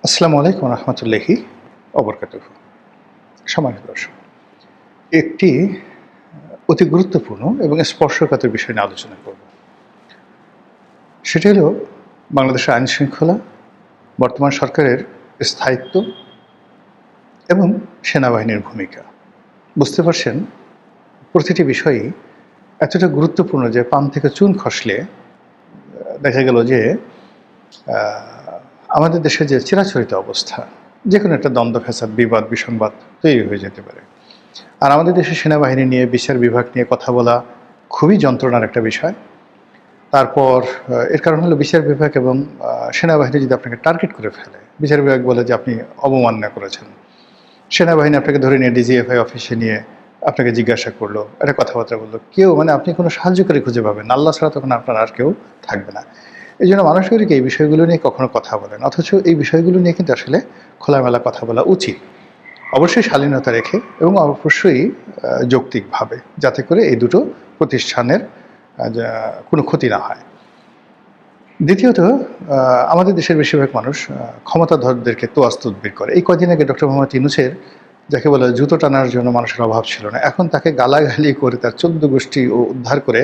আসসালামু আলাইকুম রহমতুল্লাহি অবরকাতুহু। সম্মানিত দর্শক, একটি অতি গুরুত্বপূর্ণ এবং স্পর্শকাতর বিষয় নিয়ে আলোচনা করব। সেটি হলো বাংলাদেশের আইন শৃঙ্খলা, বর্তমান সরকারের স্থায়িত্ব এবং সেনাবাহিনীর ভূমিকা। বুঝতে পারছেন, প্রতিটি বিষয়ই এতটা গুরুত্বপূর্ণ যে পান থেকে চুন খসলে দেখা গেল যে আমাদের দেশে যে চিরাচরিত অবস্থা, যে কোনো একটা দ্বন্দ্ব ফ্যাসাদ, বিবাদ, বিসংবাদ তৈরি হয়ে যেতে পারে। আর আমাদের দেশের সেনাবাহিনী নিয়ে, বিচার বিভাগ নিয়ে কথা বলা খুবই যন্ত্রণার একটা বিষয়। তারপর এর কারণ হলো বিচার বিভাগ এবং সেনাবাহিনী যদি আপনাকে টার্গেট করে ফেলে, বিচার বিভাগ বলে যে আপনি অবমাননা করেছেন, সেনাবাহিনী আপনাকে ধরে নিয়ে ডিজিএফআই অফিসে নিয়ে আপনাকে জিজ্ঞাসা করলো, একটা কথাবার্তা বললো, কেউ মানে আপনি কোনো সাহায্যকারী খুঁজে পাবেন না, আল্লাহ ছাড়া তখন আপনার আর কেউ থাকবে না। এই জন্য মানুষজনকে এই বিষয়গুলো নিয়ে কখনো কথা বলেন, অথচ এই বিষয়গুলো নিয়ে কিন্তু আসলে খোলামেলা কথা বলা উচিত, অবশ্যই শালীনতা রেখে এবং অবশ্যই যৌক্তিকভাবে, যাতে করে এই দুটো প্রতিষ্ঠানের কোনো ক্ষতি না হয়। দ্বিতীয়ত, আমাদের দেশের বেশিরভাগ মানুষ ক্ষমতাধরদেরকে তোয়াজ তদবির করে। এই কদিন আগে ডক্টর মোহাম্মদ ইউনূসের, যাকে বলে জুতো টানার জন্য মানুষের অভাব ছিল না, এখন তাকে গালাগালি করে তার 14 গোষ্ঠী উদ্ধার করে,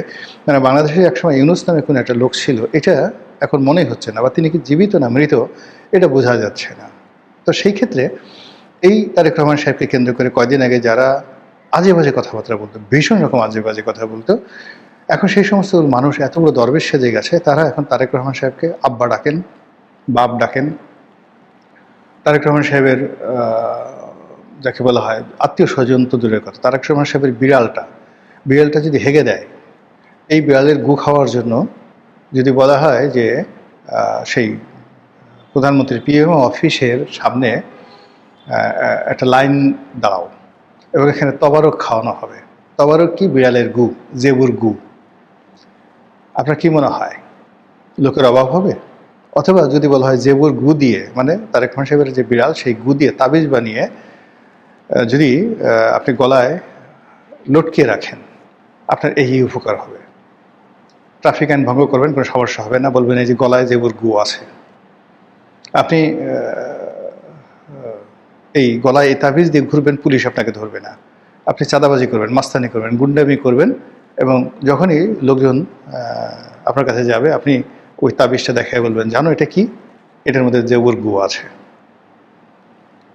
মানে বাংলাদেশে একসময় ইউনূস নামে কোনো একটা লোক ছিল, এটা এখন মনেই হচ্ছে না, বা তিনি কি জীবিত না মৃত এটা বোঝা যাচ্ছে না। তো সেই ক্ষেত্রে এই তারেক রহমান সাহেবকে কেন্দ্র করে কয়দিন আগে যারা আজে বাজে কথাবার্তা বলতো, ভীষণ রকম আজে বাজে কথা বলতো, এখন সেই সমস্ত মানুষ এত বড় দরবেশ সেজে গেছে, তারা এখন তারেক রহমান সাহেবকে আব্বা ডাকেন, বাপ ডাকেন। তারেক রহমান সাহেবের যাকে বলা হয় আত্মীয় স্বজন তো দূরের কথা, তারেক রহমান সাহেবের বিড়ালটা যদি হেগে দেয়, এই বিড়ালের গু খাওয়ার জন্য যদি বলা হয় যে সেই প্রধানমন্ত্রীর পিএমও অফিসের সামনে একটা লাইন দাঁড়াও এবং এখানে তবারক খাওয়ানো হবে। তবারক কি? বিড়ালের গু, জেবুর গু। আপনার কি মনে হয় লোকের অভাব হবে? অথবা যদি বলা হয় জেবুর গু দিয়ে, মানে তারেক রহমান সাহেবের যে বিড়াল, সেই গু দিয়ে তাবিজ বানিয়ে যদি আপনি গলায় লটকিয়ে রাখেন, আপনার এই উপকার হবে। ট্রাফিক আইন ভঙ্গ করবেন, কোনো সমস্যা হবে না, বলবেন এই যে গলায় জেবুর গু আছে। আপনি এই গলায় এই তাবিজ দিয়ে ঘুরবেন, পুলিশ আপনাকে ধরবে না। আপনি চাঁদাবাজি করবেন, মাস্তানি করবেন, গুন্ডামি করবেন, এবং যখনই লোকজন আপনার কাছে যাবে, আপনি ওই তাবিজটা দেখায় বলবেন, জানো এটা কি? এটার মধ্যে জেবুর গু আছে।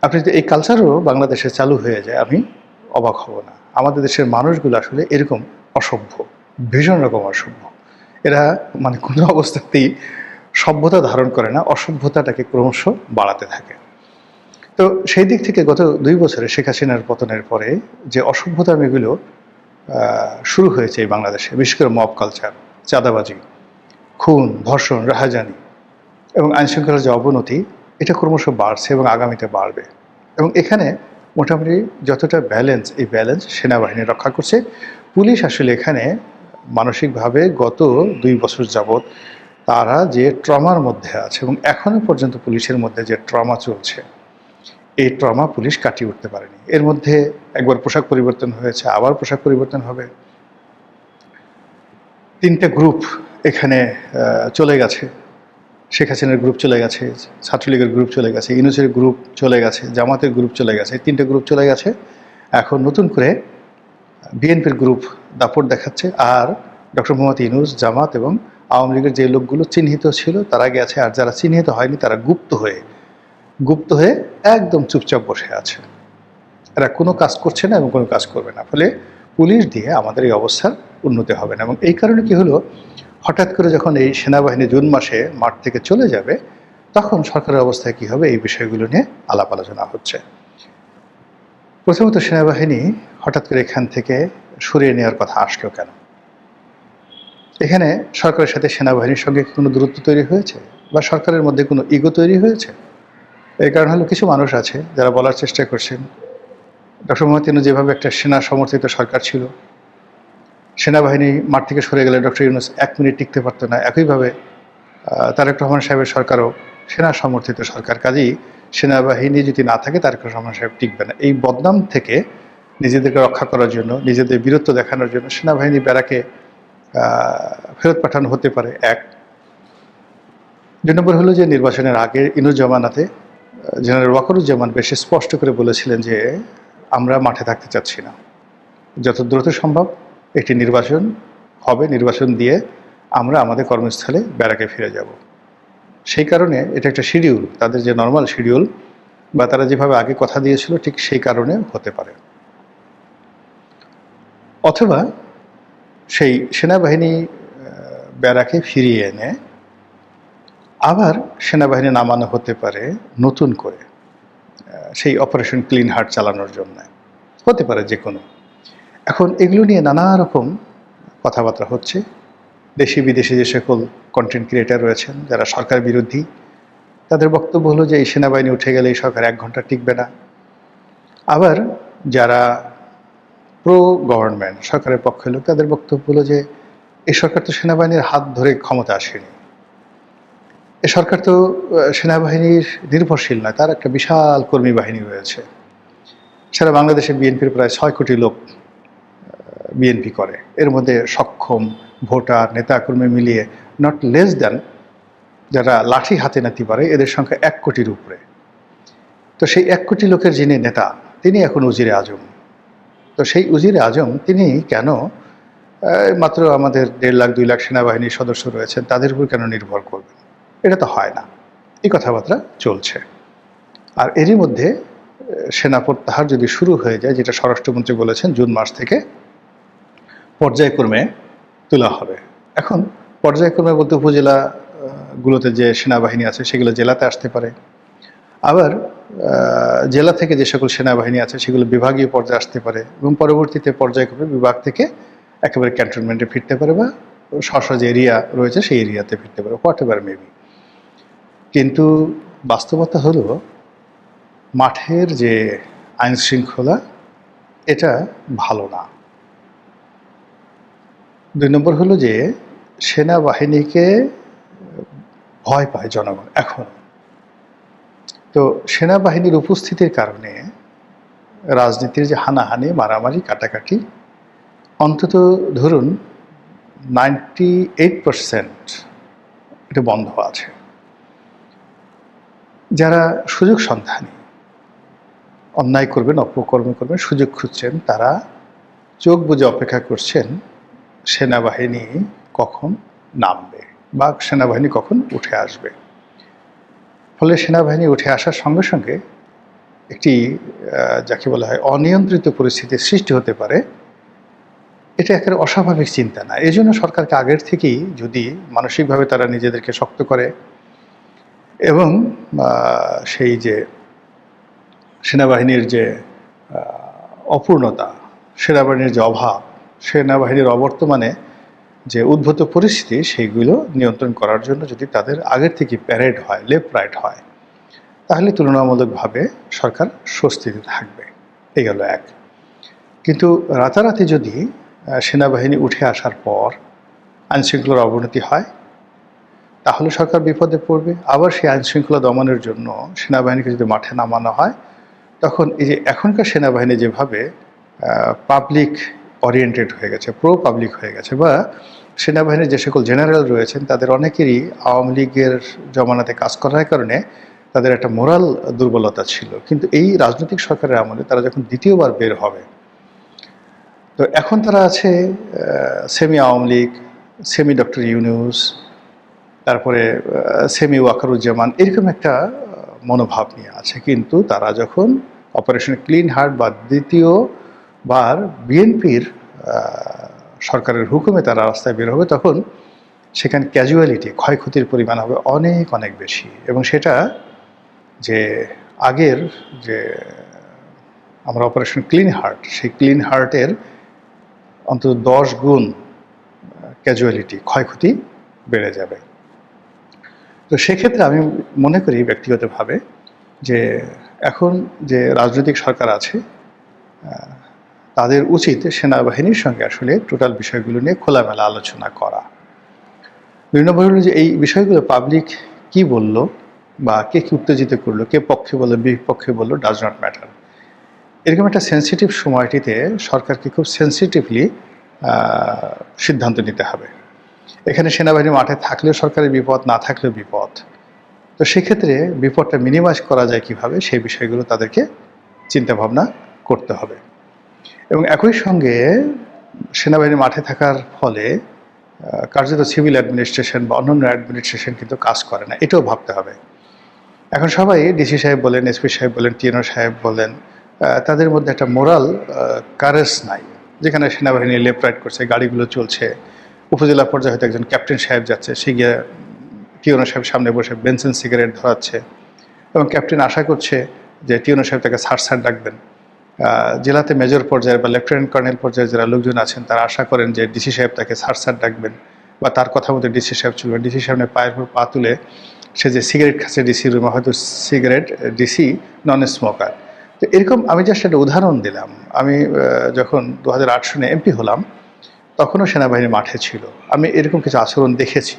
আপনি যদি এই কালচারও বাংলাদেশে চালু হয়ে যায়, আমি অবাক হব না। আমাদের দেশের মানুষগুলো আসলে এরকম অসভ্য, ভীষণ রকম অসভ্য। এরা মানে কোনো অবস্থাতেই সভ্যতা ধারণ করে না, অসভ্যতাটাকে ক্রমশ বাড়াতে থাকে। তো সেই দিক থেকে গত 2 বছরে শেখ হাসিনার পতনের পরে যে অসভ্যতামিগুলো শুরু হয়েছে এই বাংলাদেশে, বিশেষ করে মব কালচার, চাঁদাবাজি, খুন, ধর্ষণ, রাহাজানি এবং আইনশৃঙ্খলার যে অবনতি, এটা ক্রমশ বাড়ছে এবং আগামীতে বাড়বে। এবং এখানে মোটামুটি যতটা ব্যালেন্স, এই ব্যালেন্স সেনাবাহিনী রক্ষা করছে। পুলিশ আসলে এখানে মানসিকভাবে গত 2 বছর যাবৎ তারা যে ট্রমার মধ্যে আছে, এবং এখনও পর্যন্ত পুলিশের মধ্যে যে ট্রমা চলছে, এই ট্রমা পুলিশ কাটিয়ে উঠতে পারেনি। এর মধ্যে একবার পোশাক পরিবর্তন হয়েছে, আবার পোশাক পরিবর্তন হবে। 3টে গ্রুপ এখানে চলে গেছে। শেখ হাসিনার গ্রুপ চলে গেছে, ছাত্রলীগের গ্রুপ চলে গেছে, ইউনূসের গ্রুপ চলে গেছে, জামাতের গ্রুপ চলে গেছে, 3টে গ্রুপ চলে গেছে। এখন নতুন করে বিএনপির গ্রুপ দাপট দেখাচ্ছে। আর ডক্টর মোহাম্মদ ইউনূস, জামাত এবং আওয়ামী লীগের যে লোকগুলো চিহ্নিত ছিল তারা গেছে, আর যারা চিহ্নিত হয়নি তারা গুপ্ত হয়ে একদম চুপচাপ বসে আছে। এরা কোনো কাজ করছে না এবং কোনো কাজ করবে না। ফলে পুলিশ দিয়ে আমাদের এই অবস্থার উন্নতি হবে না। এবং এই কারণে কি হলো, হঠাৎ করে যখন এই সেনাবাহিনী জুন মাসে মাঠ থেকে চলে যাবে, তখন সরকারের অবস্থায় কি হবে এই বিষয়গুলো নিয়ে আলাপ আলোচনা হচ্ছে। প্রথমত, সেনাবাহিনী হঠাৎ করে এখান থেকে সরিয়ে নেওয়ার কথা আসলো কেন? এখানে সরকারের সাথে সেনাবাহিনীর সঙ্গে কোনো দূরত্ব তৈরি হয়েছে, বা সরকারের মধ্যে কোনো ইগো তৈরি হয়েছে? এই কারণ হলো, কিছু মানুষ আছে যারা বলার চেষ্টা করছেন, ডক্টর মোহাম্মদ ইউনূস যেভাবে একটা সেনা সমর্থিত সরকার ছিল, সেনাবাহিনী মাঠ থেকে সরে গেলে ডক্টর ইউনূস 1 মিনিট টিকতে পারতো না। একইভাবে তারেক রহমান সাহেবের সরকারও সেনা সমর্থিত সরকার, কাজেই সেনাবাহিনী যদি না থাকে তারেক রহমান সাহেব টিকবে না। এই বদনাম থেকে নিজেদেরকে রক্ষা করার জন্য, নিজেদের বীরত্ব দেখানোর জন্য সেনাবাহিনী ব্যারাকে ফেরত পাঠানো হতে পারে। 1 2 নম্বর হলো যে নির্বাচনের আগে ইউনূস জামানাতে জেনারেল ওয়াকারুজ্জামান বেশ স্পষ্ট করে বলেছিলেন যে আমরা মাঠে থাকতে চাচ্ছি না, যত দ্রুত সম্ভব একটি নির্বাচন হবে, নির্বাচন দিয়ে আমরা আমাদের কর্মস্থলে ব্যারাকে ফিরে যাব। সেই কারণে এটা একটা শিডিউল, তাদের যে নর্মাল শিডিউল বা তারা যেভাবে আগে কথা দিয়েছিল ঠিক সেই কারণে হতে পারে। অথবা সেই সেনাবাহিনী ব্যারাকে ফিরিয়ে এনে আবার সেনাবাহিনী নামানো হতে পারে নতুন করে সেই অপারেশন ক্লিন হার্ট চালানোর জন্য, হতে পারে যে কোনো। এখন এগুলো নিয়ে নানা রকম কথাবার্তা হচ্ছে। দেশি বিদেশি যে সকল কন্টেন্ট ক্রিয়েটার রয়েছেন যারা সরকার বিরোধী, তাদের বক্তব্য হলো যে এই সেনাবাহিনী উঠে গেলে এই সরকার 1 ঘন্টা টিকবে না। আবার যারা প্রো গভর্নমেন্ট সরকারের পক্ষে লোক, তাদের বক্তব্য হলো যে এই সরকার তো সেনাবাহিনীর হাত ধরে ক্ষমতা আসেনি, এ সরকার তো সেনাবাহিনীর নির্ভরশীল নয়, তার একটা বিশাল কর্মী বাহিনী রয়েছে। সারা বাংলাদেশে বিএনপির প্রায় 6 কোটি লোক বিএনপি করে, এর মধ্যে সক্ষম ভোটার নেতাকর্মী মিলিয়ে নট লেস দ্যান যারা লাঠি হাতে নিতে পারে এদের সংখ্যা 1 কোটির উপরে। তো সেই 1 কোটি লোকের যিনি নেতা তিনি এখন উজিরে আজম। তো সেই উজিরে আজম তিনি কেন মাত্র আমাদের 1.5 লাখ 2 লাখ সেনাবাহিনীর সদস্য রয়েছেন তাদের উপর কেন নির্ভর করবেন? এটা তো হয় না। এই কথাবার্তা চলছে। আর এরই মধ্যে সেনা প্রত্যাহার যদি শুরু হয়ে যায়, যেটা স্বরাষ্ট্রমন্ত্রী বলেছেন জুন মাস থেকে পর্যায়ক্রমে তোলা হবে। এখন পর্যায়ক্রমে বলতে উপজেলাগুলোতে যে সেনাবাহিনী আছে সেগুলো জেলাতে আসতে পারে, আবার জেলা থেকে যে সকল সেনাবাহিনী আছে সেগুলো বিভাগীয় পর্যায়ে আসতে পারে এবং পরবর্তীতে পর্যায়ক্রমে বিভাগ থেকে একেবারে ক্যান্টনমেন্টে ফিরতে পারে বা স্ব যে এরিয়া রয়েছে সেই এরিয়াতে ফিরতে পারে, হোয়াট এভার মেবি। কিন্তু বাস্তবতা হলো মাঠের যে আইন শৃঙ্খলা এটা ভালো না। 2 নম্বর হলো যে সেনাবাহিনীকে ভয় পায় জনগণ এখন। তো সেনাবাহিনীর উপস্থিতির কারণে রাজনীতির যে হানাহানি মারামারি কাটাকাটি অন্তত ধরুন 98% এটা বন্ধ আছে। যারা সুযোগ সন্ধানী, অন্যায় করবেন অপকর্ম করবেন সুযোগ খুঁজছেন, তারা চোখ বুজে অপেক্ষা করছেন সেনাবাহিনী কখন নামবে বা সেনাবাহিনী কখন উঠে আসবে। ফলে সেনাবাহিনী উঠে আসার সঙ্গে সঙ্গে একটি যাকে বলা হয় অনিয়ন্ত্রিত পরিস্থিতির সৃষ্টি হতে পারে। এটা একেবারে অস্বাভাবিক চিন্তা না। এই জন্য সরকারকে আগের থেকেই যদি মানসিকভাবে তারা নিজেদেরকে শক্ত করে এবং সেই যে সেনাবাহিনীর যে অপূর্ণতা, সেনাবাহিনীর যে অভাব, সেনাবাহিনীর অবর্তমানে যে উদ্ভূত পরিস্থিতি সেইগুলো নিয়ন্ত্রণ করার জন্য যদি তাদের আগের থেকে প্যারেড হয়, লেফট রাইট হয়, তাহলে তুলনামূলকভাবে সরকার স্বস্তিতে থাকবে। এই গেল এক। কিন্তু রাতারাতি যদি সেনাবাহিনী উঠে আসার পর আইনশৃঙ্খলার অবনতি হয় তাহলে সরকার বিপদে পড়বে। আবার সেই আইনশৃঙ্খলা দমনের জন্য সেনাবাহিনীকে যদি মাঠে নামানো হয় তখন এই যে এখনকার সেনাবাহিনী যেভাবে পাবলিক ওরিয়েন্টেড হয়ে গেছে, প্রো পাবলিক হয়ে গেছে, বা সেনাবাহিনীর যে সকল জেনারেল রয়েছেন তাদের অনেকেরই আওয়ামী লীগের জমানাতে কাজ করার কারণে তাদের একটা মোরাল দুর্বলতা ছিল। কিন্তু এই রাজনৈতিক সরকারের আমলে তারা যখন দ্বিতীয়বার বের হবে, তো এখন তারা আছে semi Awami League, semi doctor Yunus, তারপরে সেমি ওয়াকারুজ্জামান, এরকম একটা মনোভাব নিয়ে আছে। কিন্তু তারা যখন অপারেশন ক্লিন হার্ট বা দ্বিতীয়বার বিএনপির সরকারের হুকুমে তারা রাস্তায় বের হবে তখন সেখানে ক্যাজুয়ালিটি, ক্ষয়ক্ষতির পরিমাণ হবে অনেক অনেক বেশি। এবং সেটা যে আগের যে আমরা অপারেশন ক্লিন হার্ট, সেই ক্লিন হার্টের অন্তত 10 গুণ ক্যাজুয়ালিটি, ক্ষয়ক্ষতি বেড়ে যাবে। তো সেক্ষেত্রে আমি মনে করি ব্যক্তিগতভাবে যে এখন যে রাজনৈতিক সরকার আছে তাদের উচিত সেনাবাহিনীর সঙ্গে আসলে টোটাল বিষয়গুলো নিয়ে খোলামেলা আলোচনা করা। 2 নম্বর হলো যে এই বিষয়গুলো পাবলিক কি বলল বা কে কি উত্তেজিত করলো, কে পক্ষে বললো বিপক্ষে বললো, ডাজ নট ম্যাটার। এরকম একটা সেন্সিটিভ সময়টিতে সরকারকে খুব সেন্সিটিভলি সিদ্ধান্ত নিতে হবে। এখানে সেনাবাহিনী মাঠে থাকলেও সরকারের বিপদ, না থাকলেও বিপদ। তো সেক্ষেত্রে বিপদটা মিনিমাইজ করা যায় কিভাবে, সেই বিষয়গুলো তাদেরকে চিন্তাভাবনা করতে হবে। এবং একই সঙ্গে সেনাবাহিনী মাঠে থাকার ফলে কার্যত সিভিল অ্যাডমিনিস্ট্রেশন বা অন্যান্য অ্যাডমিনিস্ট্রেশন কিন্তু কাজ করে না, এটাও ভাবতে হবে। এখন সবাই ডিসি সাহেব বলেন, এসপি সাহেব বলেন, টিএনও সাহেব বলেন, তাদের মধ্যে একটা মোরাল কারেজ নাই। যেখানে সেনাবাহিনী লেফট রাইট করছে, গাড়িগুলো চলছে, উপজেলা পর্যায়ে হয়তো একজন ক্যাপ্টেন সাহেব যাচ্ছে, সে গিয়ে টিএনও সাহেব সামনে বসে বেনসিন সিগারেট ধরাচ্ছে এবং ক্যাপ্টেন আশা করছে যে টিএনও সাহেব তাকে স্যার ডাকবেন। জেলাতে মেজর পর্যায়ে বা লেফটেন্যান্ট কর্নেল পর্যায়ে যারা লোকজন আছেন তারা আশা করেন যে ডিসি সাহেব তাকে স্যার ডাকবেন বা তার কথা মতো ডিসি সাহেব চলবেন। ডিসি সাহেবের পায়ের উপর পা তুলে সে যে সিগারেট খাচ্ছে ডিসি রুমে, হয়তো সিগারেট ডিসি নন স্মোকার। তো এরকম আমি জাস্ট একটা উদাহরণ দিলাম। আমি যখন 2008 সনে এমপি হলাম তখনও সেনাবাহিনী মাঠে ছিল, আমি এরকম কিছু আচরণ দেখেছি।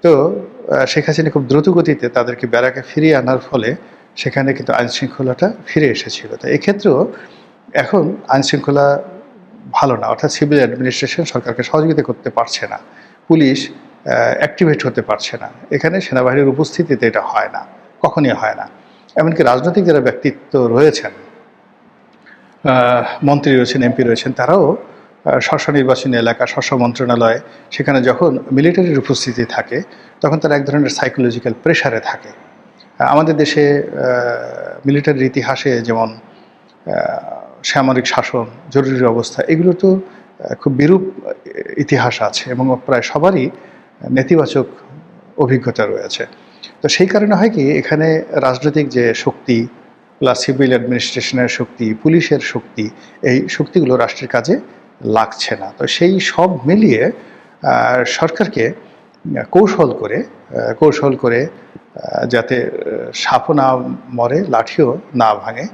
তো শেখ হাসিনা খুব দ্রুত গতিতে তাদেরকে ব্যারাকে ফিরিয়ে আনার ফলে সেখানে কিন্তু আইনশৃঙ্খলাটা ফিরে এসেছিল। তো এক্ষেত্রেও এখন আইনশৃঙ্খলা ভালো না, অর্থাৎ সিভিল অ্যাডমিনিস্ট্রেশন সরকারকে সহযোগিতা করতে পারছে না, পুলিশ অ্যাক্টিভেট হতে পারছে না। এখানে সেনাবাহিনীর উপস্থিতিতে এটা হয় না, কখনই হয় না। এমনকি রাজনৈতিক যারা ব্যক্তিত্ব রয়েছেন, মন্ত্রী রয়েছেন, এমপি রয়েছেন, তারাও স্ব নির্বাচনী এলাকা, স্ব মন্ত্রণালয়, সেখানে যখন মিলিটারির উপস্থিতি থাকে তখন তারা এক ধরনের সাইকোলজিক্যাল প্রেশারে থাকে। আমাদের দেশে মিলিটারির ইতিহাসে যেমন সামরিক শাসন, জরুরি অবস্থা, এগুলো তো খুব বিরূপ ইতিহাস আছে এবং প্রায় সবারই নেতিবাচক অভিজ্ঞতা রয়েছে। তো সেই কারণে হয় কি, এখানে রাজনৈতিক যে শক্তি প্লাস সিভিল অ্যাডমিনিস্ট্রেশনের শক্তি, পুলিশের শক্তি, এই শক্তিগুলো রাষ্ট্রের কাজে লাগছে না। তো সেই সব মিলিয়ে সরকারকে কৌশল করে যাতে সাপও না মরে, লাঠিও না ভাঙে,